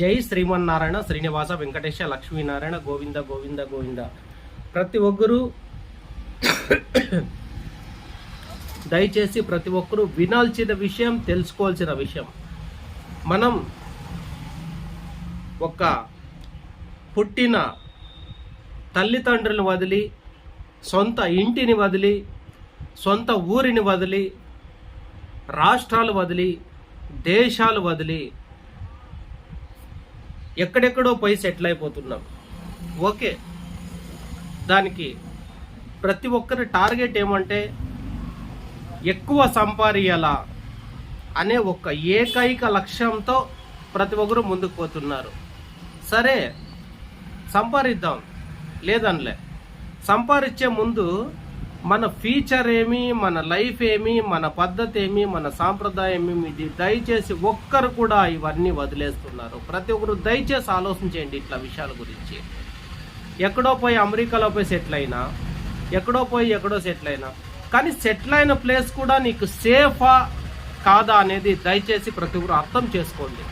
జై శ్రీమన్నారాయణ శ్రీనివాస వెంకటేశ లక్ష్మీనారాయణ గోవింద గోవింద గోవింద. ప్రతి ఒక్కరూ దయచేసి ప్రతి ఒక్కరూ వినాల్సిన విషయం, తెలుసుకోవాల్సిన విషయం. మనం ఒక పుట్టిన తల్లిదండ్రులను వదిలి, సొంత ఇంటిని వదిలి, సొంత ఊరిని వదిలి, రాష్ట్రాలు వదిలి, దేశాలు వదిలి ఎక్కడెక్కడో పోయి సెటిల్ అయిపోతున్నాం. ఓకే, దానికి ప్రతి ఒక్కరి టార్గెట్ ఏమంటే ఎక్కువ సంపాదించాలా అనే ఒక ఏకైక లక్ష్యంతో ప్రతి ఒక్కరు ముందుకు పోతున్నారు. సరే, సంపాదిద్దాం లేదనిలే. సంపాదించే ముందు మన ఫ్యూచర్ ఏమి, మన లైఫ్ ఏమి, మన పద్ధతి ఏమి, మన సాంప్రదాయం ఏమి, ఇది దయచేసి ఒక్కరు కూడా ఇవన్నీ వదిలేస్తున్నారు. ప్రతి ఒక్కరు దయచేసి ఆలోచించండి ఇట్లా విషయాల గురించి. ఎక్కడో పోయి అమెరికాలో పోయి సెటిల్ అయినా, ఎక్కడో పోయి ఎక్కడో సెటిల్ అయినా, కానీ సెటిల్ అయిన ప్లేస్ కూడా నీకు సేఫా కాదా అనేది దయచేసి ప్రతి ఒక్కరు అర్థం చేసుకోండి.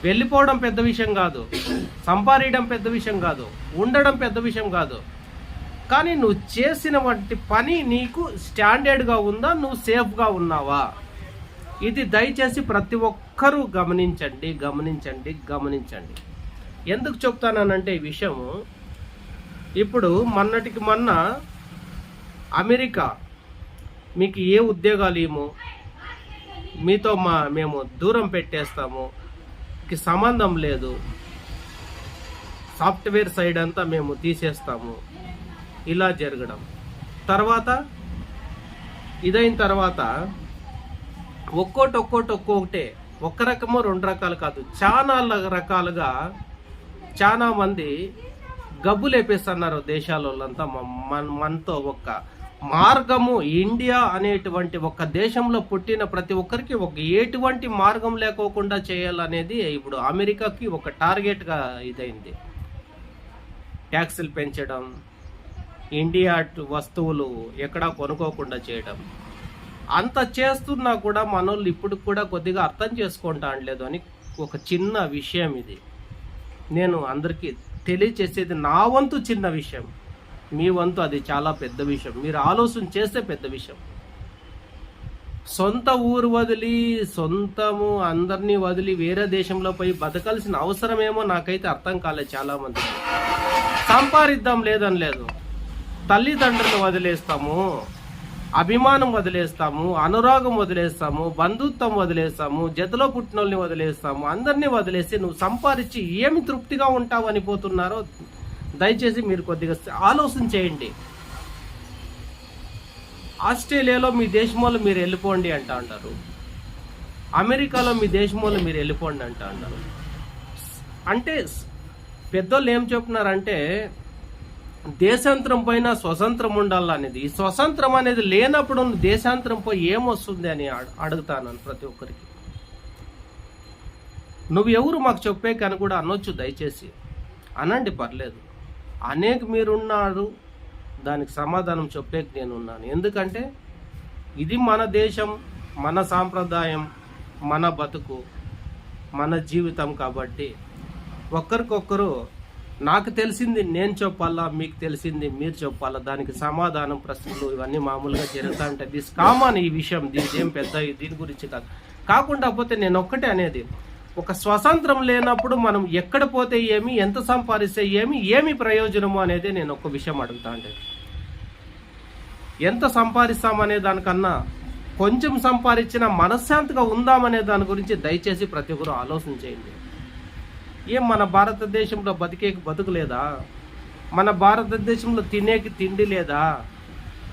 వెళ్ళిపోవడం పెద్ద విషయం కాదు, సంపాదించడం పెద్ద విషయం కాదు, ఉండడం పెద్ద విషయం కాదు, కానీ నువ్వు చేసిన వంటి పని నీకు స్టాండర్డ్గా ఉందా, నువ్వు సేఫ్గా ఉన్నావా, ఇది దయచేసి ప్రతి ఒక్కరూ గమనించండి గమనించండి గమనించండి. ఎందుకు చెప్తానంటే ఈ విషయము, ఇప్పుడు మొన్నటికి మొన్న అమెరికా మీకు ఏ ఉద్యోగాలు ఏమో, మీతో మేము దూరం పెట్టేస్తాము, సంబంధం లేదు, సాఫ్ట్వేర్ సైడ్ అంతా మేము తీసేస్తాము, ఇలా జరగడం. తర్వాత ఇదైన తర్వాత ఒక్కొక్కటే ఒక్క రకము రెండు రకాలు కాదు, చాలా రకాలుగా చాలా మంది గబ్బు లేపేస్తున్నారు దేశాలంతా. మనతో ఒక మార్గము, ఇండియా అనేటువంటి ఒక దేశంలో పుట్టిన ప్రతి ఒక్కరికి ఒక ఎటువంటి మార్గం లేకోకుండా చేయాలనేది ఇప్పుడు అమెరికాకి ఒక టార్గెట్గా ఇదైంది. ట్యాక్సులు పెంచడం, ఇండియా వస్తువులు ఎక్కడా కొనుక్కోకుండా చేయడం, అంత చేస్తున్నా కూడా మనోళ్ళు ఇప్పుడు కూడా కొద్దిగా అర్థం చేసుకుంటానలేదు అని ఒక చిన్న విషయం ఇది. నేను అందరికీ తెలియచేసేది నా వంతు చిన్న విషయం, మీ వంతు అది చాలా పెద్ద విషయం. మీరు ఆలోచన చేస్తే పెద్ద విషయం. సొంత ఊరు వదిలి, సొంతము అందరినీ వదిలి వేరే దేశంలో పోయి బతకాల్సిన అవసరమేమో నాకైతే అర్థం కాలేదు చాలా మంది. సంపాదిద్దాం లేదని లేదు, తల్లిదండ్రులను వదిలేస్తాము, అభిమానం వదిలేస్తాము, అనురాగం వదిలేస్తాము, బంధుత్వం వదిలేస్తాము, జతలో పుట్టిన వాళ్ళని వదిలేస్తాము, అందరినీ వదిలేసి నువ్వు సంపాదించి ఏమి తృప్తిగా ఉంటావు అని పోతున్నారో దయచేసి మీరు కొద్దిగా ఆలోచన చేయండి. ఆస్ట్రేలియాలో మీ దేశంలో మీరు వెళ్ళిపోండి అంటా అంటారు, అమెరికాలో మీ దేశంలో మీరు వెళ్ళిపోండి అంటా అంటారు. అంటే పెద్దోళ్ళు ఏం చెప్తున్నారంటే దేశాంతరం పైన స్వతంత్రం ఉండాలనేది. ఈ స్వతంత్రం అనేది లేనప్పుడు దేశాంతరం పోయి ఏమొస్తుంది అని అడుగుతాను ప్రతి ఒక్కరికి. నువ్వు ఎవరు మాకు చెప్పే కానీ కూడా అనొచ్చు, దయచేసి అనండి, పర్లేదు. అనేక మీరున్నారు, దానికి సమాధానం చెప్పేకి నేనున్నాను. ఎందుకంటే ఇది మన దేశం, మన సాంప్రదాయం, మన బతుకు, మన జీవితం. కాబట్టి ఒక్కరికొక్కరు నాకు తెలిసింది నేను చెప్పాలా, మీకు తెలిసింది మీరు చెప్పాలా, దానికి సమాధానం, ప్రశ్నలు ఇవన్నీ మామూలుగా జరుగుతూ ఉంటాయి. దిస్ కామన్ ఈ విషయం, దీనిదేం పెద్ద దీని గురించి కాదు. కాకుండా పోతే నేను ఒక్కటే అనేది, ఒక స్వతంత్రం లేనప్పుడు మనం ఎక్కడ పోతే ఏమి, ఎంత సంపాదిస్తే ఏమి ప్రయోజనము అనేది నేను ఒక విషయం అడుగుతా అంటే, ఎంత సంపాదిస్తామనే దానికన్నా కొంచెం సంపాదించిన మనశ్శాంతిగా ఉందామనే దాని గురించి దయచేసి ప్రతి ఒక్కరు ఆలోచన చేయండి. ఏం మన భారతదేశంలో బతికేకి బతుకు లేదా, మన భారతదేశంలో తినేకి తిండి లేదా,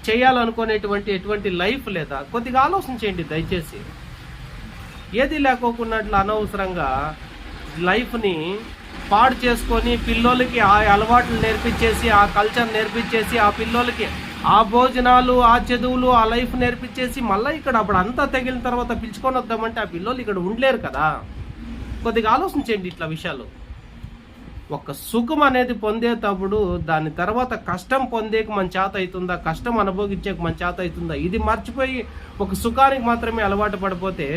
చేయాలనుకునేటువంటి ఎటువంటి లైఫ్ లేదా, కొద్దిగా ఆలోచన చేయండి దయచేసి. ఏది లేకోకున్నట్లు అనవసరంగా లైఫ్ని పాడు చేసుకొని పిల్లోలకి ఆ అలవాట్లు నేర్పించేసి, ఆ కల్చర్ నేర్పించేసి, ఆ పిల్లోలకి ఆ భోజనాలు, ఆ చదువులు, ఆ లైఫ్ నేర్పించేసి మళ్ళీ ఇక్కడ అప్పుడు అంతా తగిలిన తర్వాత పిలుచుకొని వద్దామంటే ఆ పిల్లోలు ఇక్కడ ఉండలేరు కదా. కొద్దిగా ఆలోచించండి ఇట్లా విషయాలు. ఒక సుఖం అనేది పొందేటప్పుడు దాని తర్వాత కష్టం పొందేకి మన చేత అవుతుందా, కష్టం అనుభవించేకి మన చేత అవుతుందా, ఇది మర్చిపోయి ఒక సుఖానికి మాత్రమే అలవాటు పడిపోతే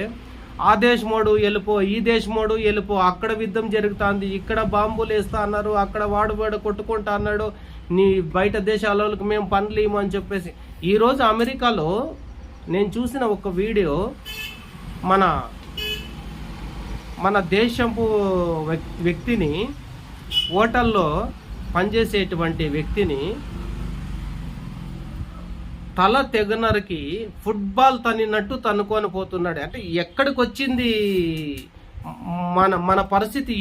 ఆ దేశమోడు వెళ్ళిపో, ఈ దేశమోడు వెళ్ళిపో, అక్కడ యుద్ధం జరుగుతుంది, ఇక్కడ బాంబులు వేస్తా అన్నారు, అక్కడ వాడు కొట్టుకుంటా అన్నాడు, నీ బయట దేశాల వాళ్ళకి మేము పనులు ఇవ్వమని చెప్పేసి. ఈరోజు అమెరికాలో నేను చూసిన ఒక వీడియో, మన దేశపు వ్యక్తిని, హోటల్లో పనిచేసేటువంటి వ్యక్తిని తల తెగనరికి ఫుట్బాల్ తనినట్టు తనుకొని పోతున్నాడు. అంటే ఎక్కడికి వచ్చింది మన పరిస్థితి?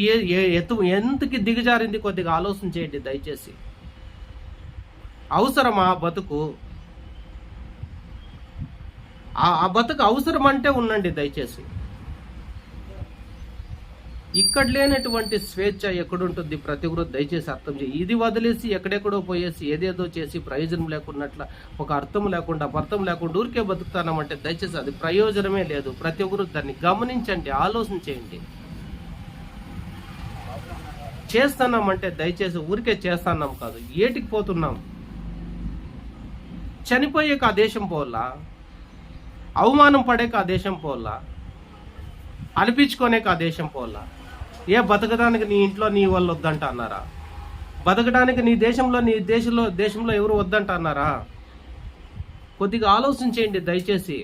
ఎంతకి దిగజారింది? కొద్దిగా ఆలోచన చేయండి దయచేసి. అవసరమా బతుకు? ఆ బతుకు అవసరం అంటే ఉండండి దయచేసి. ఇక్కడ లేనటువంటి స్వేచ్ఛ ఎక్కడుంటుంది? ప్రతి ఒక్కరు దయచేసి అర్థం చేయి. ఇది వదిలేసి ఎక్కడెక్కడో పోయేసి ఏదేదో చేసి ప్రయోజనం లేకున్నట్ల, ఒక అర్థం లేకుండా ఊరికే బతుకుతానామంటే దయచేసి అది ప్రయోజనమే లేదు. ప్రతి ఒక్కరు దాన్ని గమనించండి, ఆలోచన చేయండి. చేస్తున్నామంటే దయచేసి ఊరికే చేస్తున్నాం కాదు, ఏటికి పోతున్నాం? చనిపోయేక ఆ దేశం పోలా, అవమానం పడేక ఆ దేశం పోలా, అనిపించుకోనేక ఆ దేశం పోలా. బతకడానికి నీ ఇంట్లో నీ వాళ్ళు వద్దంట అన్నారా? బతకడానికి నీ దేశంలో ఎవరు వద్దంట అన్నారా? కొద్దిగా ఆలోచించేయండి దయచేసి.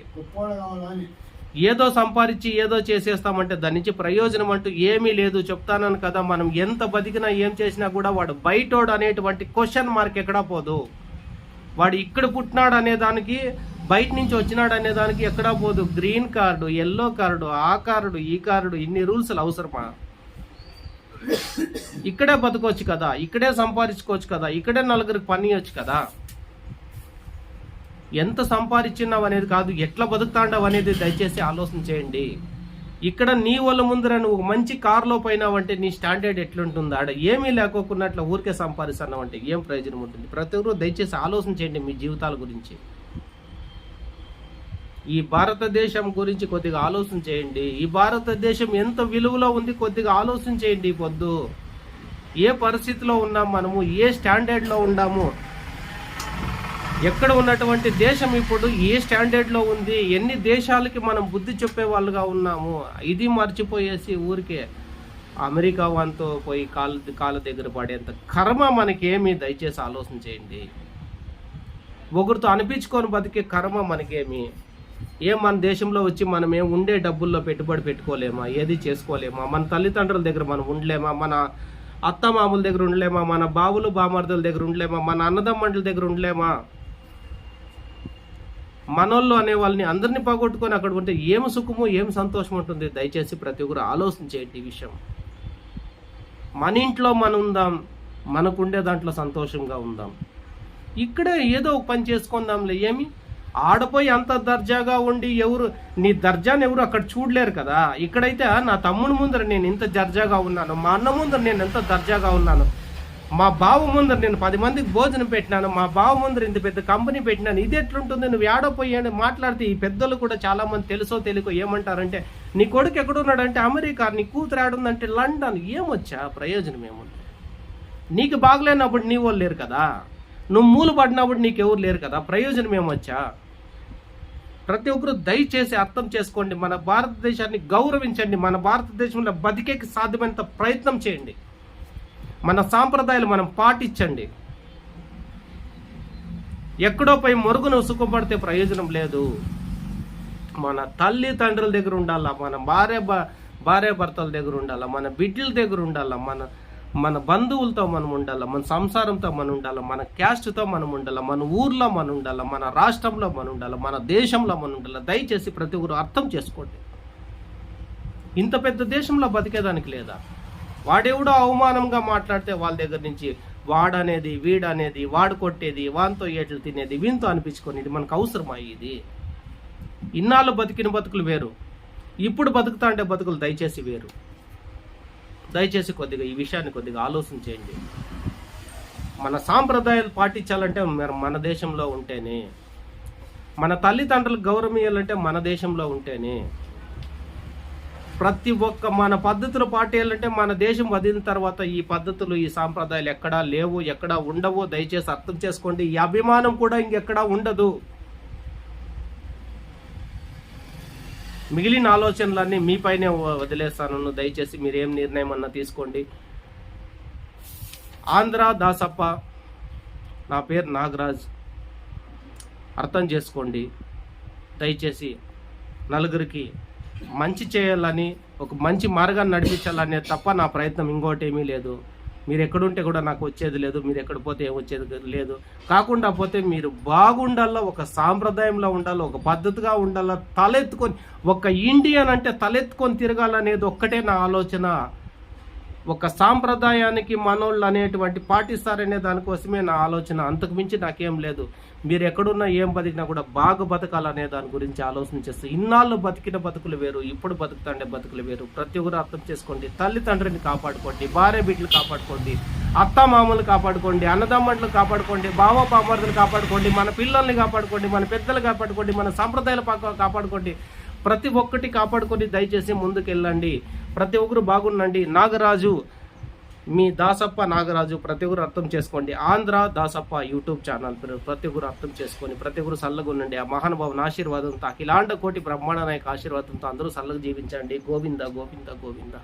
ఏదో సంపాదించి ఏదో చేసేస్తామంటే దాని నుంచి ప్రయోజనం అంటూ ఏమీ లేదు. చెప్తానని కదా, మనం ఎంత బతికినా ఏం చేసినా కూడా వాడు బయటోడు అనేటువంటి క్వశ్చన్ మార్క్ ఎక్కడా పోదు. వాడు ఇక్కడ పుట్టినాడు అనే దానికి, బయట నుంచి వచ్చినాడు అనే దానికి ఎక్కడా పోదు. గ్రీన్ కార్డు, ఎల్లో కార్డు, ఆ కార్డు, ఈ కార్డు, ఇన్ని రూల్స్ అవసరమా? ఇక్కడే బతుకోవచ్చు కదా, ఇక్కడే సంపాదించుకోవచ్చు కదా, ఇక్కడే నలుగురికి పని ఇవ్వచ్చు కదా. ఎంత సంపాదించినావు అనేది కాదు, ఎట్లా బతుకుతాండావు అనేది దయచేసి ఆలోచన చేయండి. ఇక్కడ నీ వాళ్ళ ముందర నువ్వు మంచి కారులో పోయినావంటే నీ స్టాండర్డ్ ఎట్లుంటుంది? ఆడ ఏమీ లేకోకున్నట్ల ఊరికే సంపాదిస్తున్నావంటే ఏం ప్రయోజనం ఉంటుంది? ప్రతి ఒక్కరు దయచేసి ఆలోచన చేయండి మీ జీవితాల గురించి. ఈ భారతదేశం గురించి కొద్దిగా ఆలోచన చేయండి. ఈ భారతదేశం ఎంత విలువలో ఉంది కొద్దిగా ఆలోచన చేయండి. పొద్దు ఏ పరిస్థితిలో ఉన్నాం మనము, ఏ స్టాండర్డ్లో ఉన్నాము, ఎక్కడ ఉన్నటువంటి దేశం ఇప్పుడు ఏ స్టాండర్డ్లో ఉంది, ఎన్ని దేశాలకి మనం బుద్ధి చెప్పే వాళ్ళుగా ఉన్నాము. ఇది మర్చిపోయేసి ఊరికే అమెరికా వాంతో పోయి కాళ్ళ దగ్గర పడేంత కర్మ మనకేమి? దయచేసి ఆలోచన చేయండి. ఒకరితో అనిపించుకొని బతికే కర్మ మనకేమి? మన దేశంలో వచ్చి మనం ఉండే డబ్బుల్లో పెట్టుబడి పెట్టుకోలేమా? ఏది చేసుకోలేమా? మన తల్లిదండ్రుల దగ్గర మనం ఉండలేమా? మన అత్తమామల దగ్గర ఉండలేమా? మన బావులు బామర్దుల దగ్గర ఉండలేమా? మన అన్నదమ్మండ్రుల దగ్గర ఉండలేమా? మనోళ్ళు అనే వాళ్ళని అందరినీ పోగొట్టుకొని అక్కడ ఉంటే ఏం సుఖము, ఏం సంతోషం ఉంటుంది? దయచేసి ప్రతి ఒక్కరు ఆలోచన చేయండి ఈ విషయం. మన ఇంట్లో మనం ఉందాం, మనకుండే దాంట్లో సంతోషంగా ఉందాం. ఇక్కడే ఏదో ఒక పని చేసుకుందాంలే. ఏమి ఆడపోయి అంత దర్జాగా ఉండి నీ దర్జాని ఎవరు అక్కడ చూడలేరు కదా. ఇక్కడైతే నా తమ్ముని ముందర నేను ఇంత దర్జాగా ఉన్నాను, మా అన్న ముందర నేను ఎంత దర్జాగా ఉన్నాను, మా బావ ముందర నేను 10 మందికి భోజనం పెట్టినాను, మా బావ ముందర ఇంత పెద్ద కంపెనీ పెట్టినాను. ఇది ఎట్లుంటుంది? నువ్వు ఆడపోయి మాట్లాడితే ఈ పెద్దలు కూడా చాలా మంది తెలుసో తెలియకో ఏమంటారంటే, నీ కొడుకు ఎక్కడున్నాడంటే అమెరికా, నీ కూతురు ఆడుందంటే లండన్. ఏమొచ్చా ప్రయోజనం? ఏముంది? నీకు బాగలేనప్పుడు నీ వాళ్ళు లేరు కదా, నువ్వు మూలు పడినప్పుడు నీకెవరు లేరు కదా, ప్రయోజనం ఏమొచ్చా? ప్రతి ఒక్కరు దయచేసి అర్థం చేసుకోండి. మన భారతదేశాన్ని గౌరవించండి. మన భారతదేశంలో బతికేకి సాధ్యమైనంత ప్రయత్నం చేయండి. మన సాంప్రదాయాలు మనం పాటించండి. ఎక్కడో పోయి మరుగున సుఖపడితే ప్రయోజనం లేదు. మన తల్లిదండ్రుల దగ్గర ఉండాలా, మన భార్య భర్తల దగ్గర ఉండాలా, మన బిడ్డల దగ్గర ఉండాలా, మన బంధువులతో మనం ఉండాలా, మన సంసారంతో మనం ఉండాలా, మన క్యాస్ట్తో మనం ఉండాలా, మన ఊర్లో మనం ఉండాలా, మన రాష్ట్రంలో మనం ఉండాలా, మన దేశంలో మనం ఉండాలా. దయచేసి ప్రతి ఒక్కరు అర్థం చేసుకోండి. ఇంత పెద్ద దేశంలో బతికేదానికి లేదా? వాడెవడో అవమానంగా మాట్లాడితే వాళ్ళ దగ్గర నుంచి వాడనేది, వీడనేది, వాడు కొట్టేది, వానితో ఏట్లు తినేది, వీనితో అనిపించుకొని ఇది మనకు అవసరమా? ఇది ఇన్నాళ్ళు బతికిన బతుకులు వేరు, ఇప్పుడు బతుకుతా అంటే బతుకులు దయచేసి వేరు. దయచేసి కొద్దిగా ఈ విషయాన్ని కొద్దిగా ఆలోచన చేయండి. మన సాంప్రదాయాలు పాటించాలంటే మన దేశంలో ఉంటేనే, మన తల్లిదండ్రులకు గౌరవం ఇవ్వాలంటే మన దేశంలో ఉంటేనే, ప్రతి ఒక్క మన పద్ధతులు పాటించాలంటే మన దేశం వదిలిన తర్వాత ఈ పద్ధతులు, ఈ సాంప్రదాయాలు ఎక్కడా లేవు, ఎక్కడా ఉండవు. దయచేసి అర్థం చేసుకోండి. ఈ అభిమానం కూడా ఇంకెక్కడా ఉండదు. మిగిలిన ఆలోచనలన్నీ మీపైనే వదిలేస్తాను. దయచేసి మీరేం నిర్ణయం అన్నా తీసుకోండి. ఆంధ్ర దాసప్ప, నా పేరు నాగరాజ్, అర్థం చేసుకోండి. దయచేసి నలుగురికి మంచి చేయాలని, ఒక మంచి మార్గాన్ని నడిపించాలనే తప్ప నా ప్రయత్నం ఇంకోటి ఏమీ లేదు. మీరు ఎక్కడుంటే కూడా నాకు వచ్చేది లేదు, మీరు ఎక్కడ పోతే ఏం వచ్చేది లేదు. కాకుండా పోతే మీరు బాగుండాలా, ఒక సాంప్రదాయంలో ఉండాలి, ఒక పద్ధతిగా ఉండాలా, తలెత్తుకొని ఒక ఇండియన్ అంటే తలెత్తుకొని తిరగాలనేది ఒక్కటే నా ఆలోచన. ఒక సాంప్రదాయానికి మనోళ్ళు అనేటువంటి పాటిస్తారనే దానికోసమే నా ఆలోచన. అంతకు మించి నాకేం లేదు. మీరు ఎక్కడున్నా ఏం బతికినా కూడా బాగా బతకాలనే దాని గురించి ఆలోచన చేస్తూ, ఇన్నాళ్ళు బతికిన బతుకులు వేరు, ఇప్పుడు బతుకుతాండే బతుకులు వేరు. ప్రతి ఒక్కరు అర్థం చేసుకోండి. తల్లిదండ్రిని కాపాడుకోండి, భార్య బిడ్డలు కాపాడుకోండి, అత్త మామూలు కాపాడుకోండి, అన్నదమ్ములు కాపాడుకోండి, బావ పామర్దులు కాపాడుకోండి, మన పిల్లల్ని కాపాడుకోండి, మన పెద్దలు కాపాడుకోండి, మన సంప్రదాయాలు కాపాడుకోండి. ప్రతి ఒక్కటి కాపాడుకొని దయచేసి ముందుకెళ్ళండి. ప్రతి ఒక్కరు బాగుండండి. నాగరాజు, మీ దాసప్ప నాగరాజు, ప్రతి ఒక్కరు అర్థం చేసుకోండి. ఆంధ్ర దాసప్ప యూట్యూబ్ ఛానల్ ప్రతి ఒక్కరు అర్థం చేసుకొని ప్రతి ఒక్కరు చల్లగా ఉండండి. ఆ మహానుభావుని ఆశీర్వాదంతో, అఖిలాండ కోటి బ్రహ్మాండ నాయక ఆశీర్వాదంతో అందరూ చల్లగా జీవించండి. గోవింద గోవింద గోవింద.